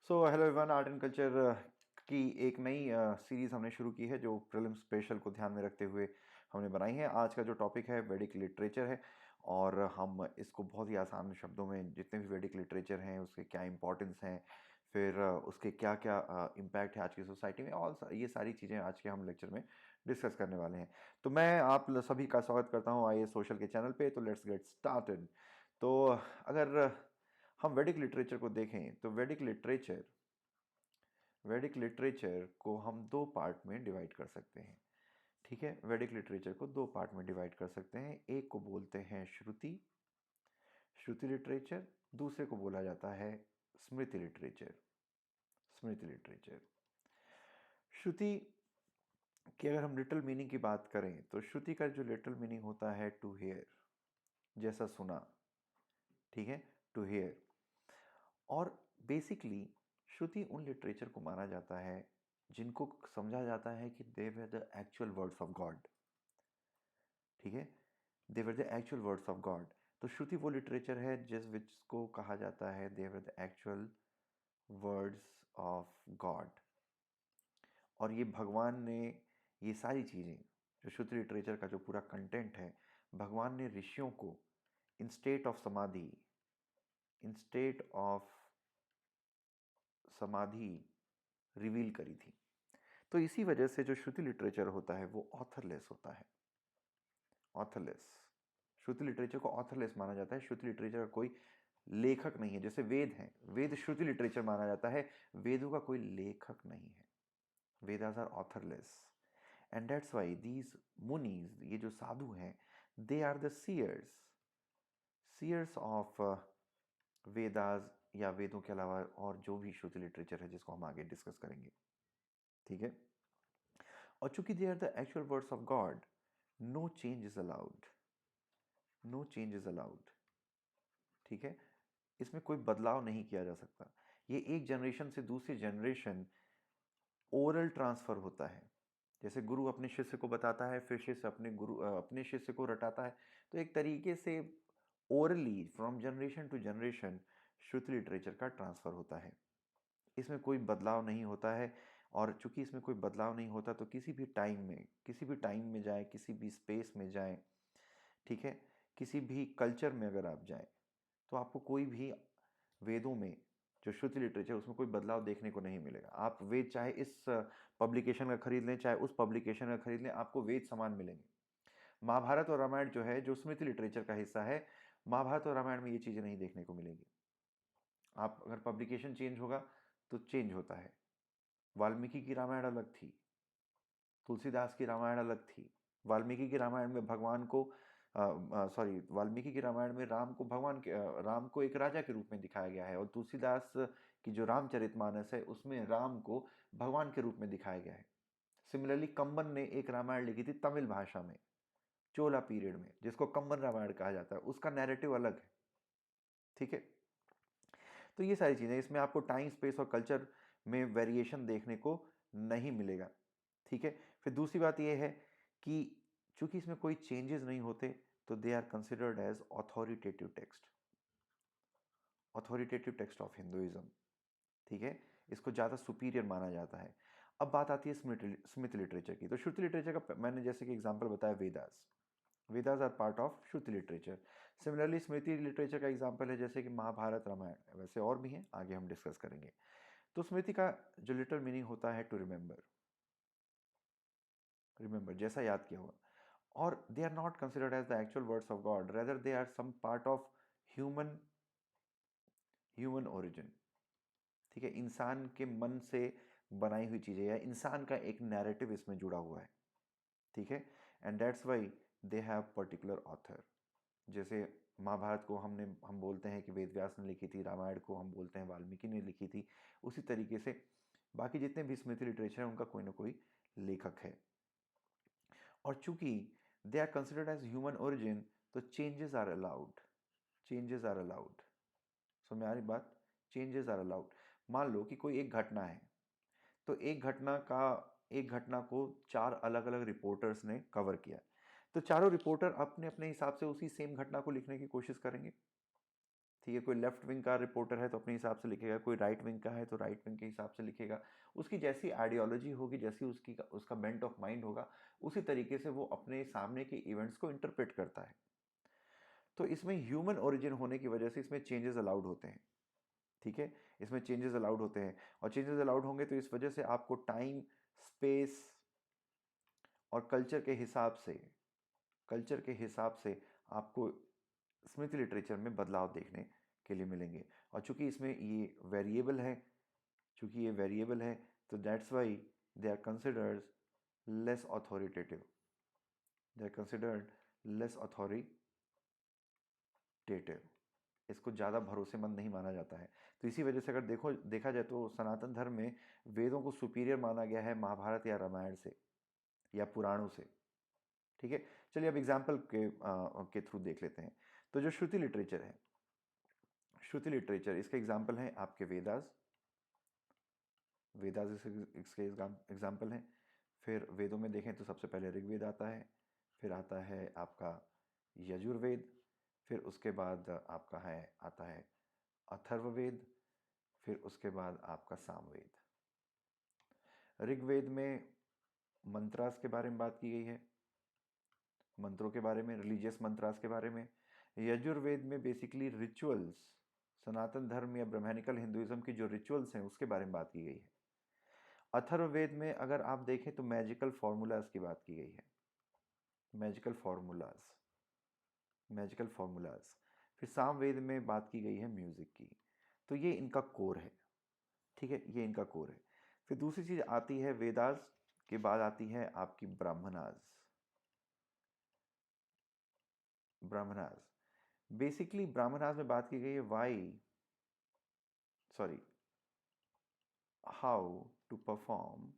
So hello everyone, art and culture की एक नई सीरीज़ हमने शुरू की है जो प्रीलिम स्पेशल को ध्यान में रखते हुए हमने बनाई है। आज का जो टॉपिक है वैदिक लिटरेचर है और हम इसको बहुत ही आसान शब्दों में जितने भी वैदिक लिटरेचर हैं उसके क्या इंपॉर्टेंस हैं, फिर उसके क्या क्या इम्पैक्ट है आज की सोसाइटी में, और ये सारी चीज़ें आज के हम लेक्चर में डिस्कस करने वाले हैं। तो मैं आप सभी का स्वागत करता हूँ आई सोशल के चैनल पे। तो लेट्स गेट स्टार्टेड। तो अगर हम वैदिक लिटरेचर को देखें तो वैदिक लिटरेचर को हम दो पार्ट में डिवाइड कर सकते हैं। ठीक है, वैदिक लिटरेचर को दो पार्ट में डिवाइड कर सकते हैं। एक को बोलते हैं श्रुति श्रुति लिटरेचर, दूसरे को बोला जाता है स्मृति लिटरेचर। स्मृति लिटरेचर, श्रुति की अगर हम लिटिल मीनिंग की बात करें तो श्रुति का जो लिटिल मीनिंग होता है टू हियर, जैसा सुना। ठीक है, टू हियर। और बेसिकली श्रुति उन लिटरेचर को माना जाता है जिनको समझा जाता है कि they were the actual words of God. ठीक है, they were the actual words of God. तो श्रुति वो लिटरेचर है जिसको कहा जाता है they were the actual words of God. और ये भगवान ने ये सारी चीज़ें, जो श्रुति लिटरेचर का जो पूरा कंटेंट है, भगवान ने ऋषियों को इन स्टेट ऑफ समाधि इन स्टेट ऑफ समाधि रिवील करी थी। तो इसी वजह से जो श्रुति लिटरेचर होता है वो ऑथरलेस होता है। ऑथरलेस, श्रुति लिटरेचर को ऑथरलेस माना जाता है। श्रुति लिटरेचर का कोई लेखक नहीं है। जैसे वेद हैं, वेद श्रुति लिटरेचर माना जाता है, वेदों का कोई लेखक नहीं है। Vedas are authorless and that's why these munis, ये जो साधु हैं, they are the seers of Vedas, या वेदों के अलावा और जो भी श्रुति लिटरेचर है जिसको हम आगे डिस्कस करेंगे। ठीक है, और चूंकि they are the actual words of God, no change is allowed. No change is allowed. ठीक है, इसमें कोई बदलाव नहीं किया जा सकता। ये एक जनरेशन से दूसरी जनरेशन ओरल ट्रांसफर होता है। जैसे गुरु अपने शिष्य को बताता है, फिर शिष्य अपने शिष्य को रटाता है। तो एक तरीके से orally from generation to generation Shruti literature का ट्रांसफर होता है। इसमें कोई बदलाव नहीं होता है। और चूंकि इसमें कोई बदलाव नहीं होता तो किसी भी टाइम में जाए, किसी भी स्पेस में जाए, ठीक है, किसी भी कल्चर में अगर आप जाएं, तो आपको कोई भी वेदों में जो श्रुति लिटरेचर उसमें कोई बदलाव देखने को नहीं मिलेगा। आप वेद चाहे इस पब्लिकेशन का खरीद लें चाहे उस पब्लिकेशन का खरीद लें, आपको वेद समान मिलेंगे। महाभारत और रामायण जो है, जो स्मृति लिटरेचर का हिस्सा है, महाभारत और रामायण में ये चीज़ें नहीं देखने को मिलेगी। आप अगर पब्लिकेशन चेंज होगा तो चेंज होता है। वाल्मीकि की रामायण अलग थी, तुलसीदास की रामायण अलग थी। वाल्मीकि की रामायण में भगवान को वाल्मीकि की रामायण में राम को एक राजा के रूप में दिखाया गया है, और तुलसीदास की जो रामचरितमानस है उसमें राम को भगवान के रूप में दिखाया गया है। सिमिलरली कंबन ने एक रामायण लिखी थी तमिल भाषा में, चोला पीरियड में, जिसको कंबन रामायण कहा जाता है। उसका नैरेटिव अलग है। ठीक है, तो ये सारी चीज़ें, इसमें आपको टाइम स्पेस और कल्चर में वेरिएशन देखने को नहीं मिलेगा। ठीक है, फिर दूसरी बात यह है कि चूंकि इसमें कोई चेंजेस नहीं होते तो they are considered as authoritative text of Hinduism. ठीक है, इसको ज़्यादा सुपीरियर माना जाता है। अब बात आती है स्मृति लिटरेचर की। तो श्रुति लिटरेचर का मैंने जैसे कि एग्जाम्पल बताया, Vedas are part of Shruti literature. Similarly Smriti literature का एग्जाम्पल है जैसे कि महाभारत, रामायण, वैसे और भी हैं, आगे हम डिस्कस करेंगे। तो स्मृति का जो लिटरल मीनिंग होता है टू रिमेंबर, जैसा याद किया हुआ। और they are not considered as the actual words of God, rather they are some part of human human origin. ठीक है, इंसान के मन से बनाई हुई चीज़ें, या इंसान का एक नैरेटिव इसमें जुड़ा हुआ है। ठीक है, and that's why they have particular author. जैसे महाभारत को हम बोलते हैं कि वेद व्यास ने लिखी थी, रामायण को हम बोलते हैं वाल्मीकि ने लिखी थी। उसी तरीके से बाकी जितने भी स्मृति लिटरेचर हैं उनका कोई ना कोई लेखक है। और चूंकि they are considered as human origin, तो changes are allowed. Changes are allowed, समझ में आ रही बात? Changes are allowed. मान लो कि कोई एक घटना है, तो एक घटना को चार अलग अलग रिपोर्टर्स ने कवर किया, तो चारों रिपोर्टर अपने अपने हिसाब से उसी सेम घटना को लिखने की कोशिश करेंगे। ठीक है, कोई लेफ्ट विंग का रिपोर्टर है तो अपने हिसाब से लिखेगा, कोई राइट विंग का है तो राइट विंग के हिसाब से लिखेगा। उसकी जैसी आइडियोलॉजी होगी, जैसी उसका बेंट ऑफ माइंड होगा, उसी तरीके से वो अपने सामने के इवेंट्स को इंटरप्रेट करता है। तो इसमें ह्यूमन ओरिजिन होने की वजह से इसमें चेंजेस अलाउड होते हैं। ठीक है, इसमें चेंजेस अलाउड होते हैं, और चेंजेस अलाउड होंगे तो इस वजह से आपको टाइम, स्पेस और कल्चर के हिसाब से आपको स्मृति लिटरेचर में बदलाव देखने के लिए मिलेंगे। और चूंकि इसमें ये वेरिएबल है, तो that's why they are considered less authoritative, इसको ज़्यादा भरोसेमंद नहीं माना जाता है। तो इसी वजह से अगर देखा जाए तो सनातन धर्म में वेदों को सुपीरियर माना गया है महाभारत या रामायण से या पुराणों से। ठीक है, चलिए अब एग्जाम्पल के थ्रू देख लेते हैं। तो जो श्रुति लिटरेचर है, इसके एग्जाम्पल हैं आपके वेदास इसके एग्जाम्पल हैं। फिर वेदों में देखें तो सबसे पहले ऋग्वेद आता है, फिर आता है आपका यजुर्वेद, फिर उसके बाद आपका आता है अथर्ववेद, फिर उसके बाद आपका सामवेद। ऋग्वेद में मंत्रास के बारे में बात की गई है, मंत्रों के बारे में, रिलीजियस मंत्रास के बारे में। यजुर्वेद में बेसिकली रिचुअल्स, सनातन धर्म या ब्रह्मैनिकल हिंदुइज्म की जो रिचुअल्स हैं उसके बारे में बात की गई है। अथर्ववेद में अगर आप देखें तो मैजिकल फॉर्मूलाज की बात की गई है, मैजिकल फॉर्मूलाज। फिर सामवेद में बात की गई है म्यूजिक की। तो ये इनका कोर है। ठीक है, ये इनका कोर है। फिर दूसरी चीज आती है वेदास के बाद आती है आपकी ब्राह्मणास। बेसिकली ब्राह्मणास में बात की गई है हाउ टू परफॉर्म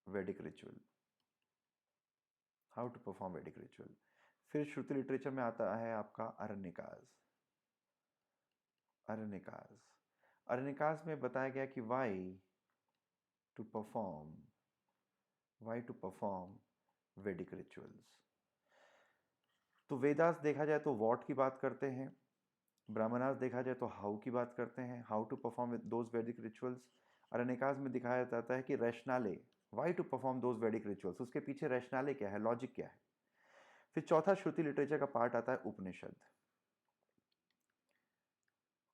वैदिक रिचुअल। फिर श्रुति लिटरेचर में आता है आपका अरण्यकास में बताया गया कि टू परफॉर्म वैदिक रिचुअल्स। तो वेदास देखा जाए तो व्हाट की बात करते हैं, ब्राह्मणास देखा जाए तो हाउ की बात करते हैं, हाउ टू परफॉर्म दोज वैदिक रिचुअल्स। अरण्यकास में दिखाया जाता है कि रैशनाले, वाई टू परफॉर्म दोज वैदिक रिचुअल्स, उसके पीछे रैशनाले क्या है, लॉजिक क्या है। फिर चौथा श्रुति लिटरेचर का पार्ट आता है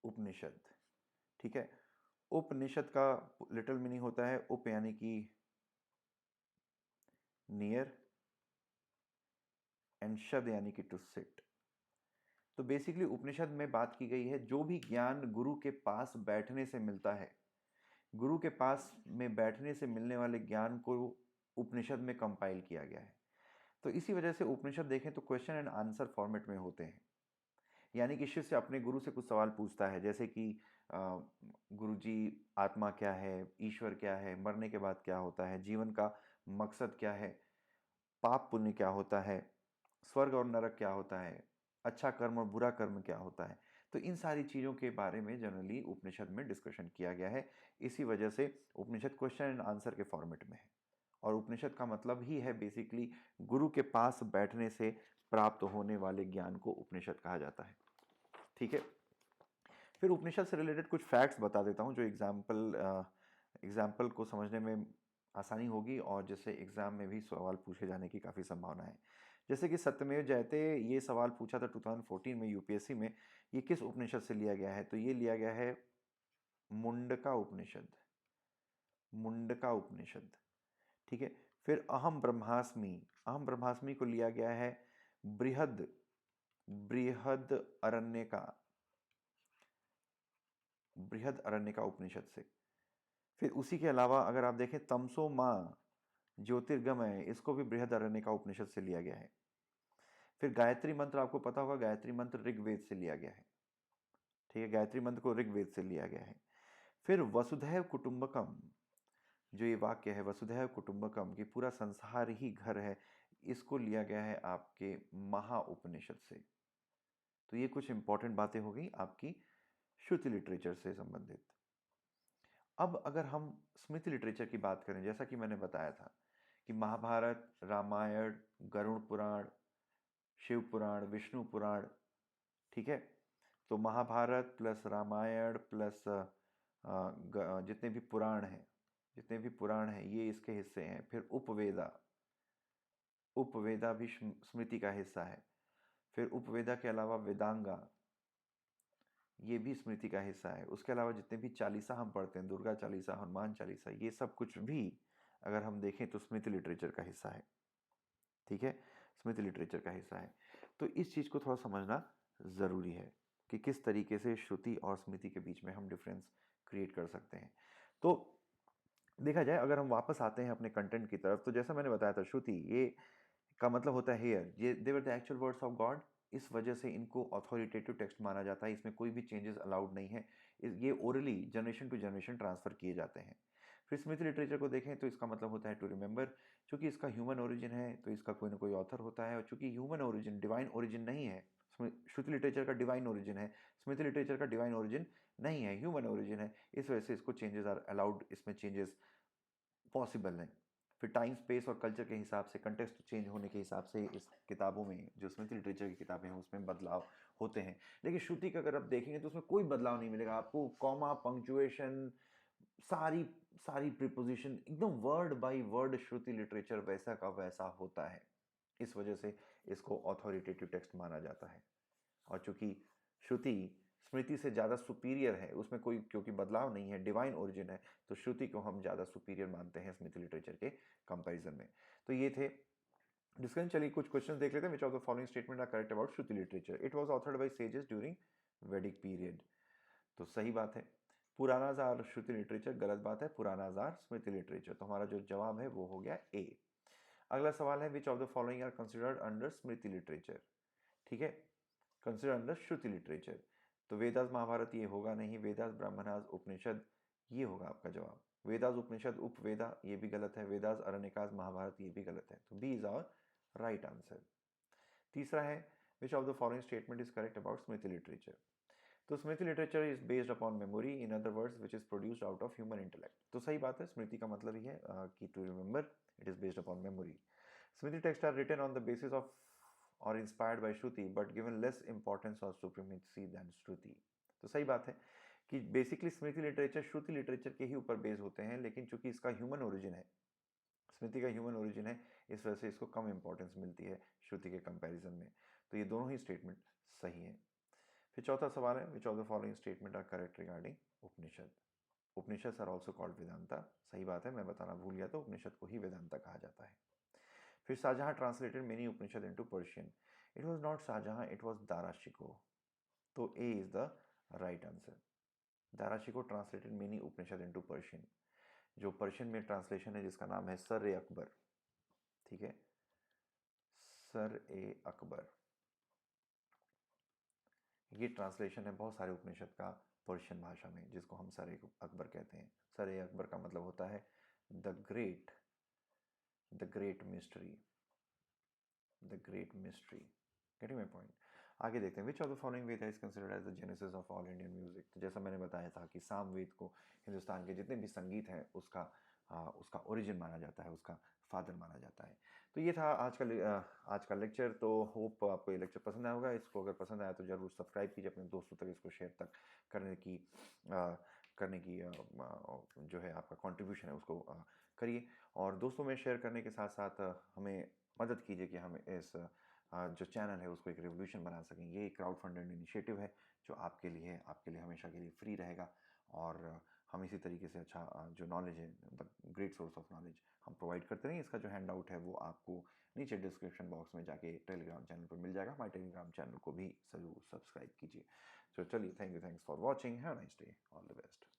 उपनिषद। ठीक है, उपनिषद का लिटरल मीनिंग होता है उप यानी कि नियर, एंड शद यानी कि टू सिट। तो बेसिकली उपनिषद में बात की गई है जो भी ज्ञान गुरु के पास बैठने से मिलता है, गुरु के पास में बैठने से मिलने वाले ज्ञान को उपनिषद में कंपाइल किया गया है। तो इसी वजह से उपनिषद देखें तो क्वेश्चन एंड आंसर फॉर्मेट में होते हैं, यानी कि शिष्य अपने गुरु से कुछ सवाल पूछता है, जैसे कि गुरु जी आत्मा क्या है, ईश्वर क्या है, मरने के बाद क्या होता है, जीवन का मकसद क्या है, पाप पुण्य क्या होता है, स्वर्ग और नरक क्या होता है, अच्छा कर्म और बुरा कर्म क्या होता है। तो इन सारी चीज़ों के बारे में जनरली उपनिषद में डिस्कशन किया गया है। इसी वजह से उपनिषद क्वेश्चन एंड आंसर के फॉर्मेट में है, और उपनिषद का मतलब ही है बेसिकली गुरु के पास बैठने से प्राप्त होने वाले ज्ञान को उपनिषद कहा जाता है। ठीक है, फिर उपनिषद से रिलेटेड कुछ फैक्ट्स बता देता हूँ जो एग्जाम्पल को समझने में आसानी होगी, और जैसे एग्जाम में भी सवाल पूछे जाने की काफ़ी संभावना है। जैसे कि सत्यमेव जयते, ये सवाल पूछा था 2014 में यूपीएससी में, ये किस उपनिषद से लिया गया है, तो ये लिया गया है मुंडका उपनिषद। ठीक है, फिर अहम ब्रह्मास्मि को लिया गया है बृहद अरण्य का उपनिषद से। फिर उसी के अलावा अगर आप देखें तमसो माँ ज्योतिर्गमय, इसको भी बृहद अरण्य का उपनिषद से लिया गया है। फिर गायत्री मंत्र, आपको पता होगा गायत्री मंत्र ऋग्वेद से लिया गया है। ठीक है, गायत्री मंत्र को ऋग्वेद से लिया गया है। फिर वसुधैव कुटुंबकम, जो ये वाक्य है वसुधैव कुटुंबकम कि पूरा संसार ही घर है, इसको लिया गया है आपके महा उपनिषद से। तो ये कुछ इंपॉर्टेंट बातें हो गई आपकी श्रुति लिटरेचर से संबंधित। अब अगर हम स्मृति लिटरेचर की बात करें, जैसा कि मैंने बताया था कि महाभारत, रामायण, गरुड़ पुराण, शिव पुराण, विष्णु पुराण, ठीक है। तो महाभारत प्लस रामायण प्लस जितने भी पुराण हैं, जितने भी पुराण हैं ये इसके हिस्से हैं। फिर उपवेदा, उपवेदा भी स्मृति का हिस्सा है। फिर उपवेदा के अलावा वेदांगा, ये भी स्मृति का हिस्सा है। उसके अलावा जितने भी चालीसा हम पढ़ते हैं, दुर्गा चालीसा, हनुमान चालीसा, ये सब कुछ भी अगर हम देखें तो स्मृति लिटरेचर का हिस्सा है, ठीक है, स्मृति लिटरेचर का हिस्सा है। तो इस चीज़ को थोड़ा समझना ज़रूरी है कि किस तरीके से श्रुति और स्मृति के बीच में हम डिफरेंस क्रिएट कर सकते हैं। तो देखा जाए, अगर हम वापस आते हैं अपने कंटेंट की तरफ, तो जैसा मैंने बताया था, श्रुति ये का मतलब होता है हेयर, ये they were the actual words of God. इस वजह से इनको ऑथोरिटेटिव टेक्स्ट माना जाता है, इसमें कोई भी चेंजेस अलाउड नहीं है। ये orally generation to generation transfer किए जाते हैं। फिर स्मृति लिटरेचर को देखें तो इसका मतलब होता है टू रिमेंबर। चूंकि इसका ह्यूमन ओरिजिन है तो इसका कोई ना कोई ऑथर होता है, और चूंकि ह्यूमन ओरिजिन डिवाइन ओरिजिन नहीं है, श्रुति लिटरेचर का डिवाइन ओरिजिन है, स्मृति लिटरेचर का डिवाइन ओरिजिन नहीं है, ह्यूमन ओरिजिन है। इस वजह से इसको चेंजेस आर अलाउड, इसमें चेंजेस पॉसिबल है। फिर टाइम स्पेस और कल्चर के हिसाब से, कंटेक्स्ट चेंज होने के हिसाब से इस किताबों में, जो स्मृति लिटरेचर की किताबें हैं उसमें बदलाव होते हैं। लेकिन श्रुति का अगर आप देखेंगे तो उसमें कोई बदलाव नहीं मिलेगा आपको। कॉमा, पंक्चुएशन, सारी सारी प्रीपोजिशन एकदम word by word Shruti literature वैसा का वैसा होता है। इस वजह से इसको ऑथोरिटेटिव टेक्स्ट माना जाता है। और चूंकि श्रुति स्मृति से ज़्यादा सुपीरियर है, उसमें कोई क्योंकि बदलाव नहीं है, डिवाइन ओरिजिन है, तो श्रुति को हम ज़्यादा सुपीरियर मानते हैं स्मृति लिटरेचर के कंपैरिजन में। तो ये थे डिस्कशन। चलिए कुछ क्वेश्चन देख लेते हैं। Which of the following statement are correct about Shruti literature? It was authored by sages during Vedic period. तो सही बात है। पुराना जार श्रुति लिटरेचर, गलत बात है, पुराना जार स्मृति लिटरेचर। तो हमारा जो जवाब है वो हो गया ए। अगला सवाल है which of the following are considered under Smriti literature? ठीक है, कंसिडर अंडर श्रुति लिटरेचर। तो वेदास महाभारत ये होगा नहीं, वेदास ब्राह्मणास उपनिषद ये होगा आपका जवाब। वेदास उपनिषद उपवेदा ये भी गलत है, वेदास अरण्यकास महाभारत ये भी गलत है। तो B is our right answer. तीसरा है which of the following statement is correct about Smriti literature? तो Smriti literature is based upon memory, in other words which is produced out of human intellect. तो सही बात है, स्मृति का मतलब ही है कि to remember, it is based upon memory. Smriti text are written on the basis of और inspired by Shruti but given less importance और सुप्रीमेसी देन श्रुति। तो सही बात है कि basically Smriti literature Shruti literature के ही ऊपर बेस होते हैं, लेकिन चूंकि इसका ह्यूमन ओरिजिन है, स्मृति का ह्यूमन ओरिजिन है, इस वजह से इसको कम इंपॉर्टेंस मिलती है श्रुति के कंपैरिजन में। तो ये दोनों ही स्टेटमेंट सही है। फिर चौथा सवाल है which of the following statement are correct regarding Upanishad? Upanishad are also called Vedanta. सही बात है, मैं बताना भूल गया, तो उपनिषद को ही वेदांता कहा जाता है। फिर Shah Jahan translated many Upanishad into Persian. It was not Shah Jahan, it was Dara Shikoh. तो A is the right answer. Dara Shikoh translated many Upanishad into Persian. जो पर्शियन में ट्रांसलेशन है जिसका नाम है सर ए अकबर, ठीक है, सर ए अकबर, ये ट्रांसलेशन है बहुत सारे उपनिषद का पर्शियन भाषा में, जिसको हम सर ए अकबर कहते हैं। सर ए अकबर का मतलब होता है the great mystery, the great mystery. Getting my point? आगे देखते हैं which of the following Veda is considered as the genesis of all Indian music? तो जैसा मैंने बताया था कि सामवेद को हिंदुस्तान के जितने भी संगीत हैं उसका ओरिजिन माना जाता है, उसका फादर माना जाता है। तो ये था आज का लेक्चर। तो होप आपको ये लेक्चर पसंद आया होगा। इसको अगर पसंद आया तो ज़रूर सब्सक्राइब कीजिए, अपने दोस्तों तक इसको शेयर तक करने की जो है आपका कंट्रीब्यूशन है उसको करिए। और दोस्तों में शेयर करने के साथ साथ हमें मदद कीजिए कि हम इस जो चैनल है उसको एक रेवोल्यूशन बना सकें। ये एक क्राउड फंडेड इनिशिएटिव है जो आपके लिए हमेशा के लिए फ्री रहेगा, और हम इसी तरीके से अच्छा जो नॉलेज है, the great source of knowledge हम प्रोवाइड करते रहेंगे। इसका जो हैंड आउट है वो आपको नीचे डिस्क्रिप्शन बॉक्स में जाके टेलीग्राम चैनल पर मिल जाएगा। हमारे टेलीग्राम चैनल को भी ज़रूर सब्सक्राइब कीजिए। तो चलिए, thanks for watching, have a nice day, all the best.